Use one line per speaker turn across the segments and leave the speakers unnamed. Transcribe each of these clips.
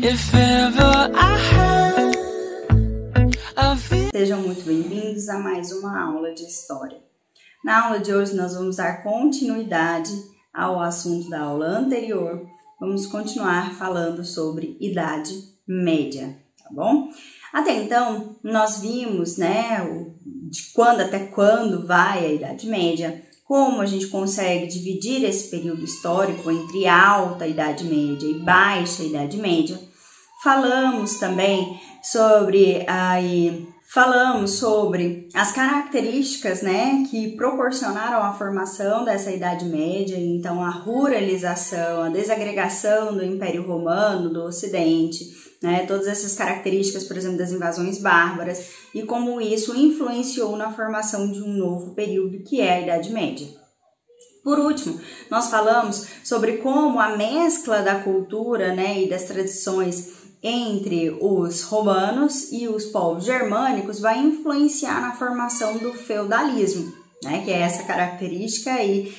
if ever I had a feeling.
Sejam muito bem-vindos a mais uma aula de História. Na aula de hoje nós vamos dar continuidade ao assunto da aula anterior. Vamos continuar falando sobre Idade Média, tá bom? Até então, nós vimos, de quando até quando vai a Idade Média, como a gente consegue dividir esse período histórico entre alta Idade Média e baixa Idade Média. Falamos também sobre as características, que proporcionaram a formação dessa Idade Média, então a ruralização, a desagregação do Império Romano, do Ocidente, todas essas características, por exemplo, das invasões bárbaras, e como isso influenciou na formação de um novo período que é a Idade Média. Por último, nós falamos sobre como a mescla da cultura e das tradições entre os romanos e os povos germânicos vai influenciar na formação do feudalismo, que é essa característica aí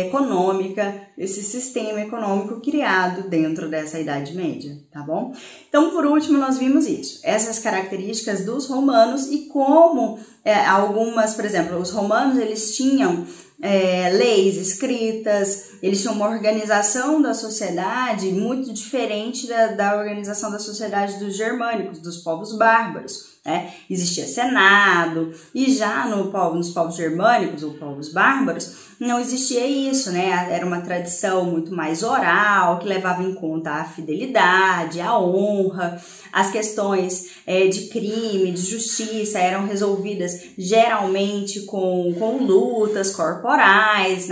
econômica, esse sistema econômico criado dentro dessa Idade Média, tá bom? Então, por último, nós vimos isso, essas características dos romanos e como algumas, por exemplo, os romanos, eles tinham leis escritas, eles tinham uma organização da sociedade muito diferente da organização da sociedade dos germânicos, dos povos bárbaros. Existia senado, e já nos povos germânicos ou povos bárbaros não existia isso, era uma tradição muito mais oral, que levava em conta a fidelidade, a honra, as questões de crime, de justiça eram resolvidas geralmente com lutas corporais,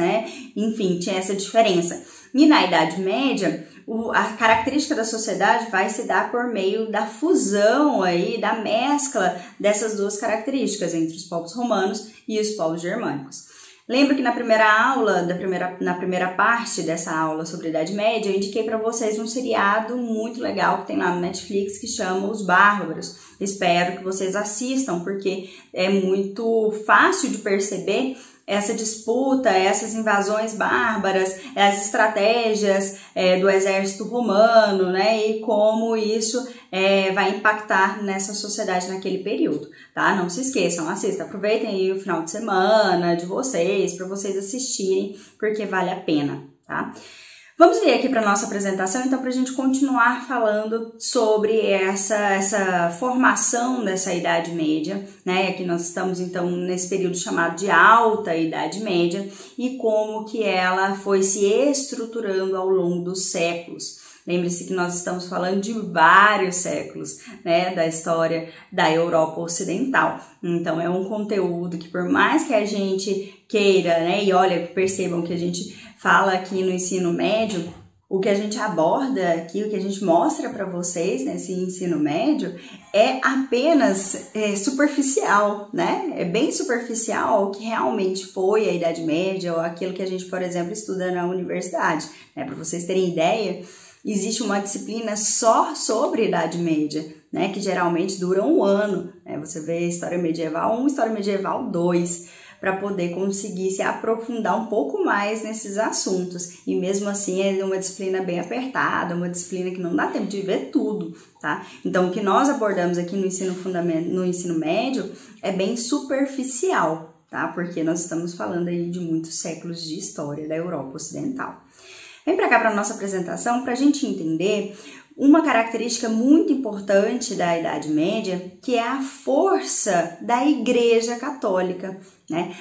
enfim, tinha essa diferença. E na Idade Média, a característica da sociedade vai se dar por meio da fusão aí, da mescla dessas duas características entre os povos romanos e os povos germânicos. Lembro que na primeira aula, na primeira parte dessa aula sobre a Idade Média, eu indiquei para vocês um seriado muito legal que tem lá no Netflix que chama Os Bárbaros. Espero que vocês assistam, porque é muito fácil de perceber essa disputa, essas invasões bárbaras, as estratégias do exército romano, e como isso vai impactar nessa sociedade naquele período, tá? Não se esqueçam, assistam, aproveitem aí o final de semana de vocês, para vocês assistirem, porque vale a pena, tá? Vamos vir aqui para a nossa apresentação, então, para a gente continuar falando sobre essa formação dessa Idade Média, Aqui nós estamos, então, nesse período chamado de Alta Idade Média e como que ela foi se estruturando ao longo dos séculos. Lembre-se que nós estamos falando de vários séculos, da história da Europa Ocidental. Então, é um conteúdo que, por mais que a gente queira, e olha, percebam que a gente fala aqui no ensino médio, o que a gente aborda aqui, o que a gente mostra para vocês nesse ensino médio é apenas superficial, É bem superficial o que realmente foi a Idade Média ou aquilo que a gente, por exemplo, estuda na universidade. Para vocês terem ideia, existe uma disciplina só sobre a Idade Média, que geralmente dura um ano. Você vê História Medieval 1, História Medieval 2, para poder conseguir se aprofundar um pouco mais nesses assuntos. E mesmo assim é uma disciplina bem apertada, uma disciplina que não dá tempo de ver tudo, tá? Então o que nós abordamos aqui no ensino médio é bem superficial, tá? Porque nós estamos falando aí de muitos séculos de história da Europa Ocidental. Vem para cá para a nossa apresentação para a gente entender uma característica muito importante da Idade Média, que é a força da Igreja Católica.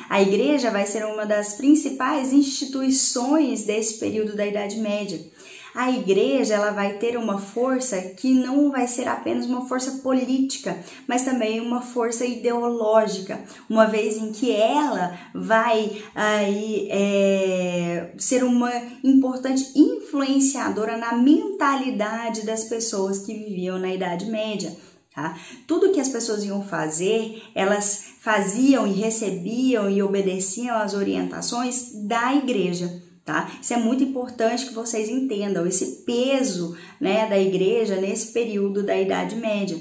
A Igreja vai ser uma das principais instituições desse período da Idade Média. A Igreja ela vai ter uma força que não vai ser apenas uma força política, mas também uma força ideológica, uma vez em que ela vai ser uma importante influenciadora na mentalidade das pessoas que viviam na Idade Média. Tá? Tudo que as pessoas iam fazer, elas faziam e recebiam e obedeciam às orientações da Igreja. Tá? Isso é muito importante que vocês entendam esse peso, da Igreja nesse período da Idade Média.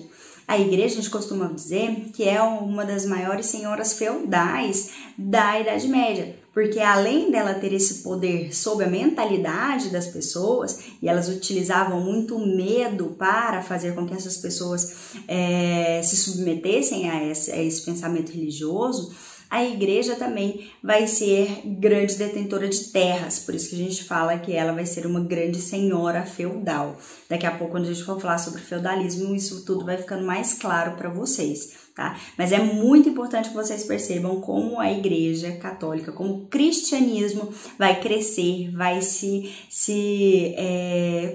A Igreja, a gente costuma dizer que é uma das maiores senhoras feudais da Idade Média, porque além dela ter esse poder sobre a mentalidade das pessoas, e elas utilizavam muito medo para fazer com que essas pessoas se submetessem a esse pensamento religioso, a igreja também vai ser grande detentora de terras, por isso que a gente fala que ela vai ser uma grande senhora feudal. Daqui a pouco, quando a gente for falar sobre feudalismo, isso tudo vai ficando mais claro para vocês, tá? Mas é muito importante que vocês percebam como a igreja católica, como o cristianismo vai crescer, vai se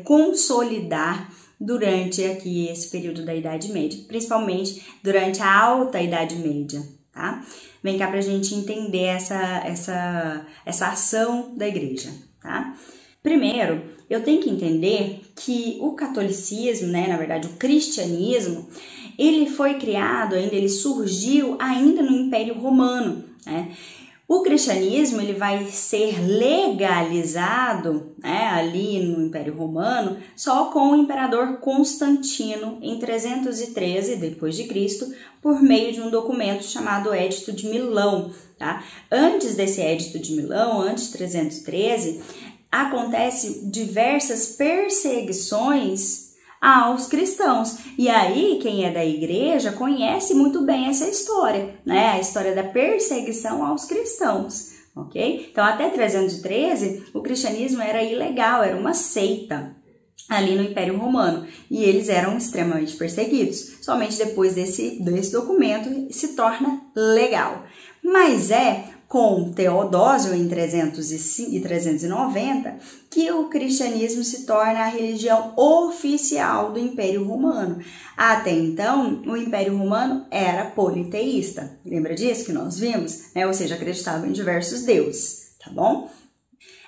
consolidar durante aqui esse período da Idade Média, principalmente durante a Alta Idade Média, tá? Vem cá pra gente entender essa ação da igreja, tá? Primeiro, eu tenho que entender que o catolicismo, né, na verdade o cristianismo, ele foi criado ainda, ele surgiu ainda no Império Romano, né? O cristianismo ele vai ser legalizado, né, ali no Império Romano só com o imperador Constantino em 313 depois de Cristo, por meio de um documento chamado Edito de Milão, tá? Antes desse Edito de Milão, antes de 313, acontece diversas perseguições aos cristãos. E aí, quem é da igreja conhece muito bem essa história, né? A história da perseguição aos cristãos, ok? Então, até 313, o cristianismo era ilegal, era uma seita ali no Império Romano, e eles eram extremamente perseguidos. Somente depois desse documento se torna legal. Mas com Teodósio em 305 e 390 que o cristianismo se torna a religião oficial do Império Romano. Até então, o Império Romano era politeísta. Lembra disso que nós vimos? Ou seja, acreditava em diversos deuses, tá bom?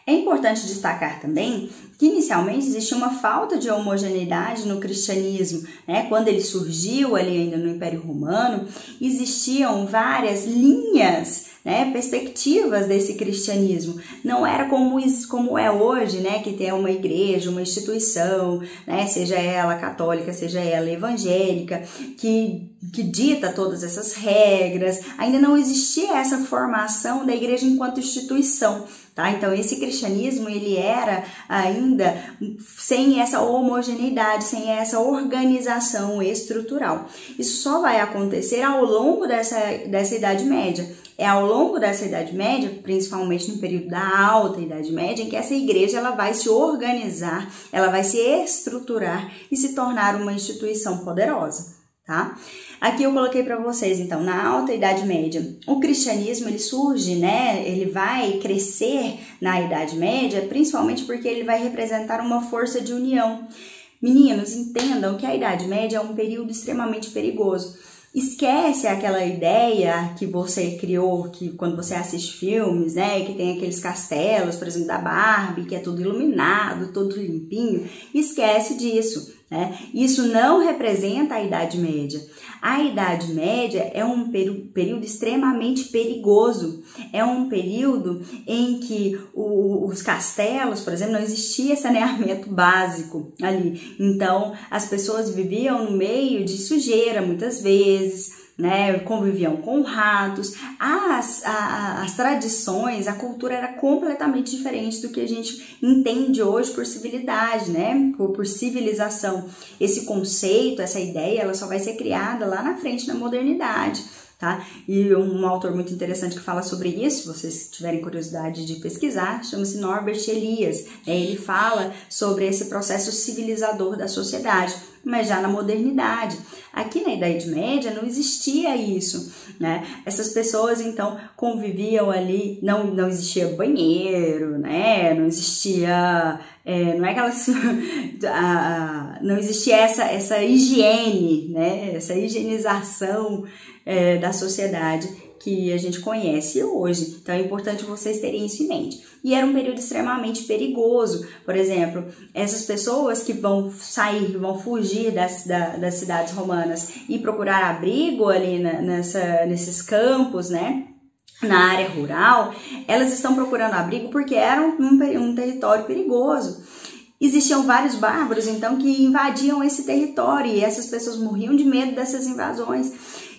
É importante destacar também que inicialmente existia uma falta de homogeneidade no cristianismo, né? Quando ele surgiu ali ainda no Império Romano, existiam várias linhas, né, perspectivas desse cristianismo. Não era como é hoje, né, que tem uma igreja, uma instituição, né, seja ela católica, seja ela evangélica, que dita todas essas regras. Ainda não existia essa formação da igreja enquanto instituição, tá? Então esse cristianismo ele era ainda sem essa homogeneidade, sem essa organização estrutural. Isso só vai acontecer ao longo dessa Idade Média. É ao longo dessa Idade Média, principalmente no período da Alta Idade Média, em que essa igreja ela vai se organizar, ela vai se estruturar e se tornar uma instituição poderosa, tá? Aqui eu coloquei para vocês, então, na Alta Idade Média, o cristianismo ele surge, né? Ele vai crescer na Idade Média, principalmente porque ele vai representar uma força de união. Meninos, entendam que a Idade Média é um período extremamente perigoso. Esquece aquela ideia que você criou, que quando você assiste filmes, né, que tem aqueles castelos, por exemplo, da Barbie, que é tudo iluminado, tudo limpinho. Esquece disso, né? Isso não representa a Idade Média. A Idade Média é um período extremamente perigoso. É um período em que os castelos, por exemplo, não existia saneamento básico ali. Então, as pessoas viviam no meio de sujeira muitas vezes, né, conviviam com ratos. As tradições, a cultura era completamente diferente do que a gente entende hoje por civilidade, né, por civilização. Esse conceito, essa ideia, ela só vai ser criada lá na frente na modernidade, tá? E um autor muito interessante que fala sobre isso, se vocês tiverem curiosidade de pesquisar, chama-se Norbert Elias. Ele fala sobre esse processo civilizador da sociedade, mas já na modernidade. Aqui na Idade Média não existia isso, né? Essas pessoas, então, conviviam ali, não existia banheiro, né? Não existia, não é que elas, não existia essa higiene, né? Essa higienização da sociedade que a gente conhece hoje. Então é importante vocês terem isso em mente. E era um período extremamente perigoso. Por exemplo, essas pessoas que vão fugir das cidades romanas e procurar abrigo ali nesses campos, né? Na área rural, elas estão procurando abrigo porque era um território perigoso. Existiam vários bárbaros, então, que invadiam esse território e essas pessoas morriam de medo dessas invasões.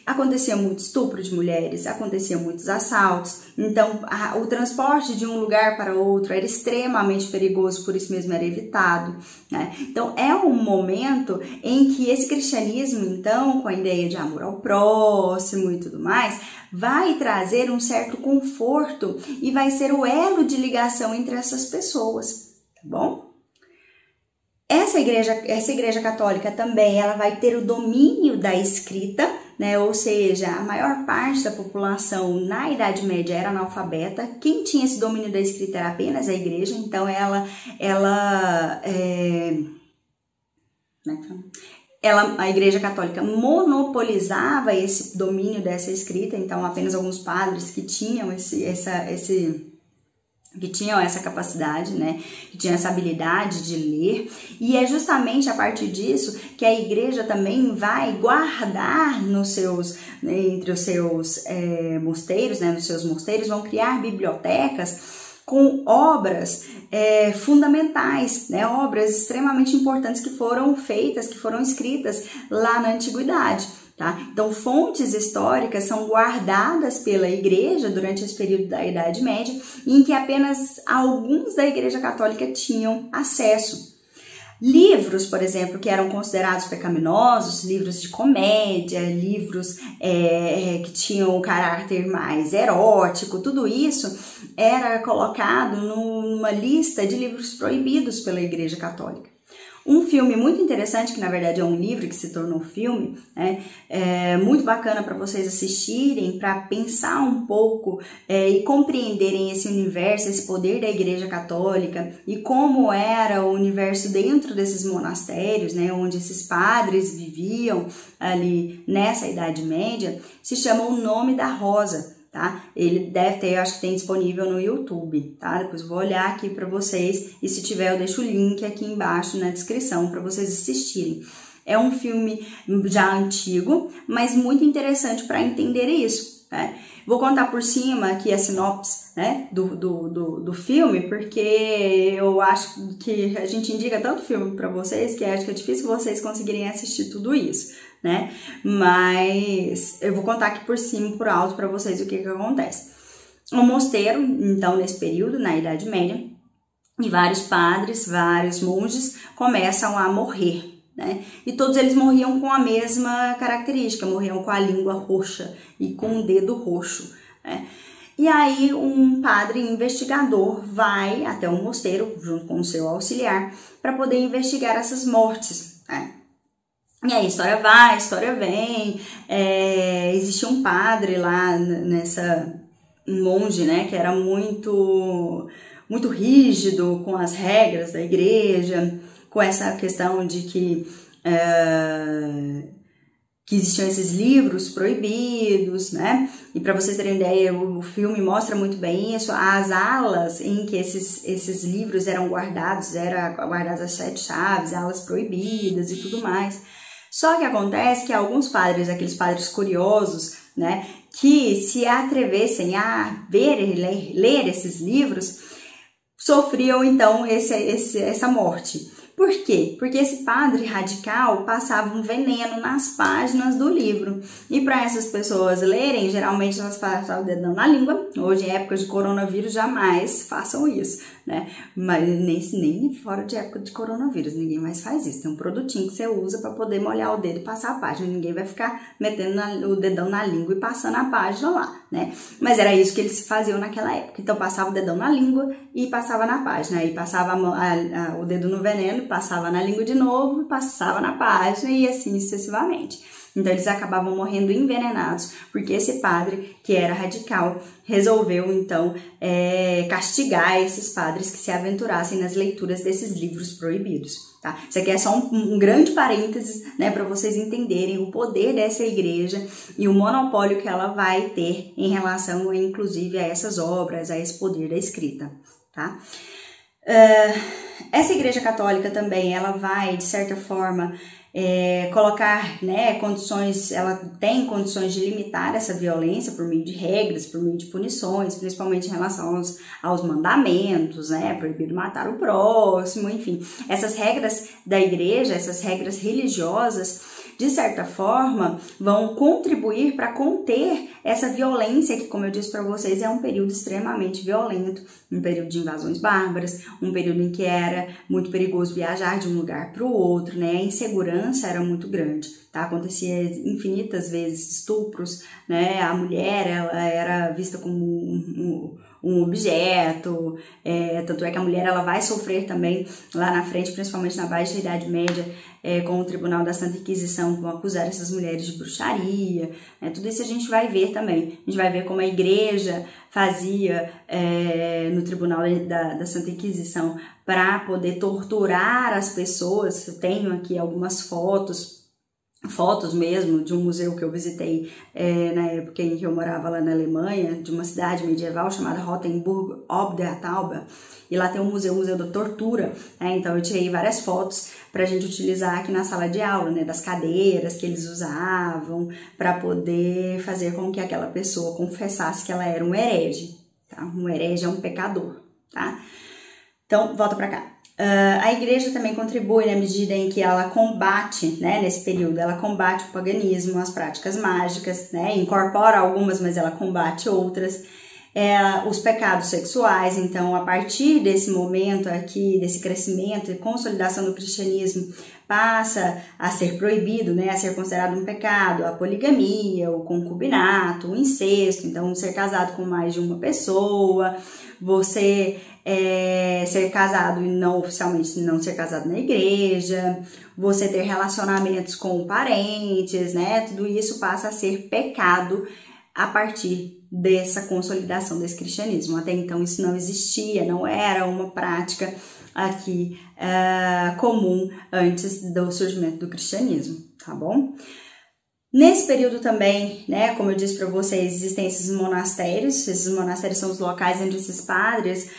acontecia muito estupro de mulheres, acontecia muitos assaltos, então o transporte de um lugar para outro era extremamente perigoso, por isso mesmo era evitado, né? Então é um momento em que esse cristianismo, então, com a ideia de amor ao próximo e tudo mais, vai trazer um certo conforto e vai ser o elo de ligação entre essas pessoas, tá bom? Essa igreja católica também, ela vai ter o domínio da escrita, né? Ou seja, a maior parte da população na Idade Média era analfabeta. Quem tinha esse domínio da escrita era apenas a igreja, então a Igreja Católica monopolizava esse domínio dessa escrita, então apenas alguns padres que tinham essa capacidade, né, que tinham essa habilidade de ler, e é justamente a partir disso que a igreja também vai guardar entre os seus mosteiros, né, nos seus mosteiros, vão criar bibliotecas com obras fundamentais, né, obras extremamente importantes que foram feitas, que foram escritas lá na antiguidade. Tá? Então, fontes históricas são guardadas pela igreja durante esse período da Idade Média, em que apenas alguns da Igreja Católica tinham acesso. Livros, por exemplo, que eram considerados pecaminosos, livros de comédia, livros que tinham um caráter mais erótico, tudo isso era colocado numa lista de livros proibidos pela Igreja Católica. Um filme muito interessante, que na verdade é um livro que se tornou filme, né? É muito bacana para vocês assistirem, para pensar um pouco e compreenderem esse universo, esse poder da Igreja Católica e como era o universo dentro desses monastérios, né? Onde esses padres viviam ali nessa Idade Média. Se chama O Nome da Rosa. Tá? Ele deve ter, eu acho que tem disponível no YouTube, tá? Depois eu vou olhar aqui para vocês e se tiver eu deixo o link aqui embaixo na descrição para vocês assistirem. É um filme já antigo, mas muito interessante para entender isso, né? Vou contar por cima aqui a sinopse, né, do filme, porque eu acho que a gente indica tanto filme para vocês que acho que é difícil vocês conseguirem assistir tudo isso, né? Mas eu vou contar aqui por cima, por alto, para vocês o que acontece. Um mosteiro, então, nesse período, na Idade Média, e vários padres, vários monges começam a morrer, né? E todos eles morriam com a mesma característica, morriam com a língua roxa e com o dedo roxo, né? E aí um padre investigador vai até o mosteiro, junto com o seu auxiliar, para poder investigar essas mortes, né? E aí a história vai, a história vem, existia um padre lá um monge, né, que era muito rígido com as regras da igreja, com essa questão de que existiam esses livros proibidos, né? E para vocês terem ideia, o filme mostra muito bem isso, as alas em que esses livros eram guardadas as 7 chaves, alas proibidas e tudo mais. Só que acontece que alguns padres, aqueles padres curiosos, né, que se atrevessem a ler esses livros, sofriam então essa morte. Por quê? Porque esse padre radical passava um veneno nas páginas do livro. E para essas pessoas lerem, geralmente elas passavam o dedão na língua. Hoje, em época de coronavírus, jamais façam isso, né? Mas nem fora de época de coronavírus, ninguém mais faz isso. Tem um produtinho que você usa para poder molhar o dedo e passar a página. Ninguém vai ficar metendo o dedão na língua e passando a página lá, né? Mas era isso que eles faziam naquela época. Então, passava o dedão na língua e passava na página. Aí passava o dedo no veneno, passava na língua de novo, passava na página e assim sucessivamente. Então eles acabavam morrendo envenenados, porque esse padre, que era radical, resolveu então castigar esses padres que se aventurassem nas leituras desses livros proibidos. Tá? Isso aqui é só um grande parênteses, né, para vocês entenderem o poder dessa igreja e o monopólio que ela vai ter em relação, inclusive, a essas obras, a esse poder da escrita. Tá? Essa igreja católica também, ela vai, de certa forma, colocar, né, condições, ela tem condições de limitar essa violência por meio de regras, por meio de punições, principalmente em relação aos mandamentos, né, proibido matar o próximo, enfim. Essas regras da igreja, essas regras religiosas, de certa forma, vão contribuir para conter essa violência que, como eu disse para vocês, é um período extremamente violento, um período de invasões bárbaras, um período em que era muito perigoso viajar de um lugar para o outro, né? A insegurança era muito grande, tá? Acontecia infinitas vezes estupros, né? A mulher, ela era vista como um objeto, tanto é que a mulher ela vai sofrer também lá na frente, principalmente na Baixa Idade Média, com o Tribunal da Santa Inquisição, vão acusar essas mulheres de bruxaria, tudo isso a gente vai ver também. A gente vai ver como a igreja fazia no Tribunal da Santa Inquisição para poder torturar as pessoas. Eu tenho aqui algumas fotos mesmo de um museu que eu visitei na época em que eu morava lá na Alemanha, de uma cidade medieval chamada Rothenburg ob der Tauber, e lá tem um museu da tortura, então eu tirei várias fotos para a gente utilizar aqui na sala de aula, né, das cadeiras que eles usavam para poder fazer com que aquela pessoa confessasse que ela era um herege, tá? Um herege é um pecador, tá? Então, volta para cá. A igreja também contribui na medida em que ela combate, né, nesse período, ela combate o paganismo, as práticas mágicas, né, incorpora algumas, mas ela combate outras, os pecados sexuais. Então, a partir desse momento aqui, desse crescimento e consolidação do cristianismo, passa a ser proibido, né, a ser considerado um pecado, a poligamia, o concubinato, o incesto, então ser casado com mais de uma pessoa, você ser casado e não oficialmente não ser casado na igreja, você ter relacionamentos com parentes, né, tudo isso passa a ser pecado a partir dessa consolidação desse cristianismo. Até então isso não existia, não era uma prática aqui comum antes do surgimento do cristianismo, tá bom? Nesse período também, né, como eu disse para vocês, existem esses monastérios são os locais onde esses padres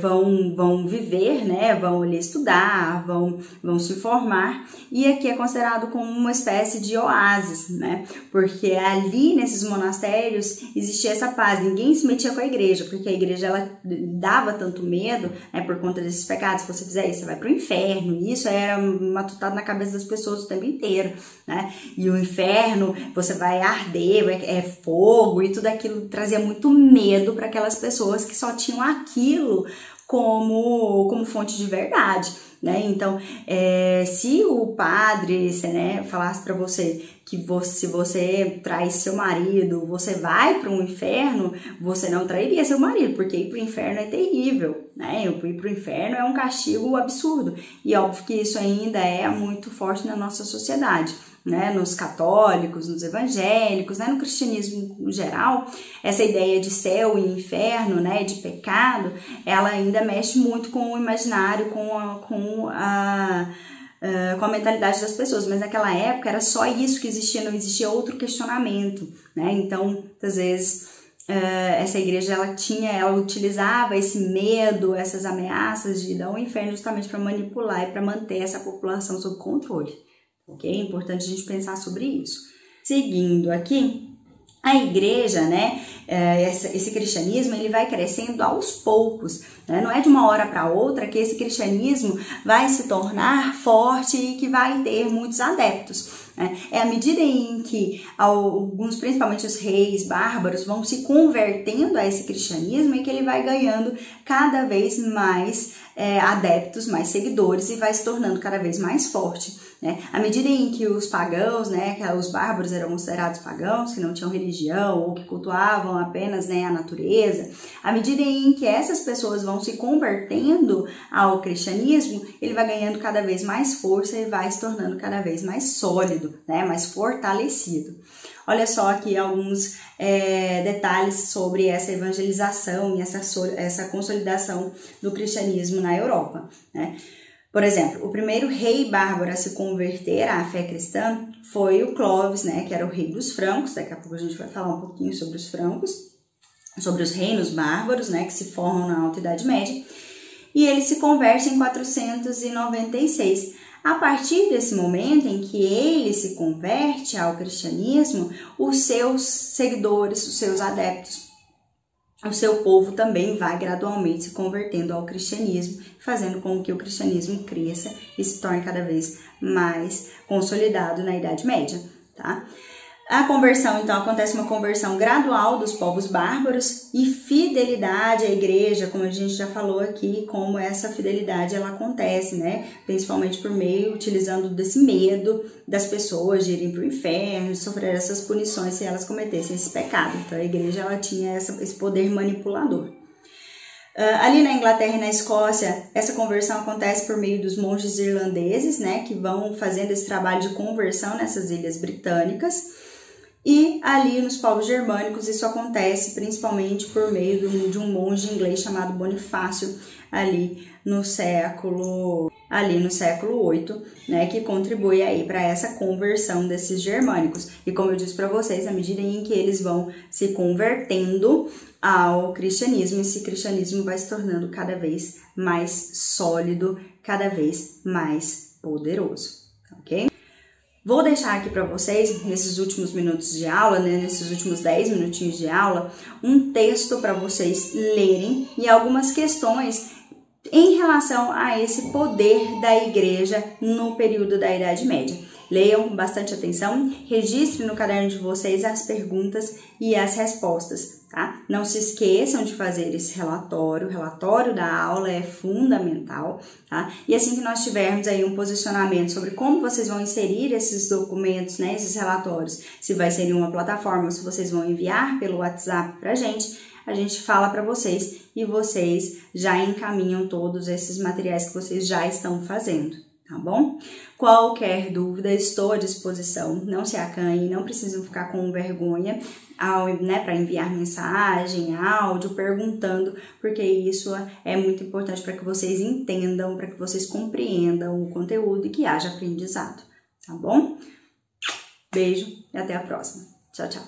vão viver, né, vão ali estudar, vão se formar, e aqui é considerado como uma espécie de oásis, né, porque ali nesses monastérios existia essa paz, ninguém se metia com a igreja, porque a igreja ela dava tanto medo, né, por conta desses pecados, se você fizer isso, você vai para o inferno, e isso era matutado na cabeça das pessoas o tempo inteiro, né, e o inferno você vai arder, é fogo, e tudo aquilo trazia muito medo para aquelas pessoas que só tinham aquilo como fonte de verdade, né? Então, se o padre, né, falasse para você que se você trai seu marido, você vai para um inferno, você não trairia seu marido, porque ir para o inferno é terrível, né? Ir para o inferno é um castigo absurdo, e óbvio que isso ainda é muito forte na nossa sociedade, né, nos católicos, nos evangélicos, né, no cristianismo em geral, essa ideia de céu e inferno, né, de pecado, ela ainda mexe muito com o imaginário, com a mentalidade das pessoas, mas naquela época era só isso que existia, não existia outro questionamento, né, então, muitas vezes, essa igreja, ela utilizava esse medo, essas ameaças de ir ao inferno justamente para manipular e para manter essa população sob controle. Ok? É importante a gente pensar sobre isso. Seguindo aqui, a igreja, né, esse cristianismo, ele vai crescendo aos poucos, né? Não é de uma hora para outra que esse cristianismo vai se tornar forte e que vai ter muitos adeptos. É à medida em que alguns, principalmente os reis bárbaros, vão se convertendo a esse cristianismo e que ele vai ganhando cada vez mais adeptos, mais seguidores e vai se tornando cada vez mais forte, né? À medida em que os pagãos, né, que os bárbaros eram considerados pagãos, que não tinham religião ou que cultuavam apenas, né, a natureza, à medida em que essas pessoas vão se convertendo ao cristianismo, ele vai ganhando cada vez mais força e vai se tornando cada vez mais sólido, né, mais fortalecido. Olha só aqui alguns detalhes sobre essa evangelização e essa consolidação do cristianismo na Europa, né? Por exemplo, o primeiro rei bárbaro a se converter à fé cristã foi o Clovis, né, que era o rei dos francos. Daqui a pouco a gente vai falar um pouquinho sobre os francos, sobre os reinos bárbaros, né, que se formam na Alta Idade Média. E ele se converte em 496. A partir desse momento em que ele se converte ao cristianismo, os seus seguidores, os seus adeptos, o seu povo também vai gradualmente se convertendo ao cristianismo, fazendo com que o cristianismo cresça e se torne cada vez mais consolidado na Idade Média, tá? A conversão, então, acontece uma conversão gradual dos povos bárbaros e fidelidade à igreja, como a gente já falou aqui, como essa fidelidade ela acontece, né? Principalmente por meio, utilizando desse medo das pessoas de irem para o inferno, de sofrer essas punições se elas cometessem esse pecado. Então, a igreja ela tinha esse poder manipulador. Ali na Inglaterra e na Escócia, essa conversão acontece por meio dos monges irlandeses, né? Que vão fazendo esse trabalho de conversão nessas ilhas britânicas. E ali nos povos germânicos isso acontece principalmente por meio de um monge inglês chamado Bonifácio ali no século VIII, né, que contribui aí para essa conversão desses germânicos. E como eu disse para vocês, à medida em que eles vão se convertendo ao cristianismo, esse cristianismo vai se tornando cada vez mais sólido, cada vez mais poderoso, ok? Vou deixar aqui para vocês, nesses últimos minutos de aula, né, nesses últimos 10 minutinhos de aula, um texto para vocês lerem e algumas questões em relação a esse poder da igreja no período da Idade Média. Leiam com bastante atenção, registrem no caderno de vocês as perguntas e as respostas, tá? Não se esqueçam de fazer esse relatório, o relatório da aula é fundamental, tá? E assim que nós tivermos aí um posicionamento sobre como vocês vão inserir esses documentos, né, esses relatórios, se vai ser em uma plataforma ou se vocês vão enviar pelo WhatsApp pra gente, a gente fala para vocês e vocês já encaminham todos esses materiais que vocês já estão fazendo, tá bom? Qualquer dúvida, estou à disposição, não se acanhem, não precisam ficar com vergonha, né, para enviar mensagem, áudio, perguntando, porque isso é muito importante para que vocês entendam, para que vocês compreendam o conteúdo e que haja aprendizado, tá bom? Beijo e até a próxima. Tchau, tchau.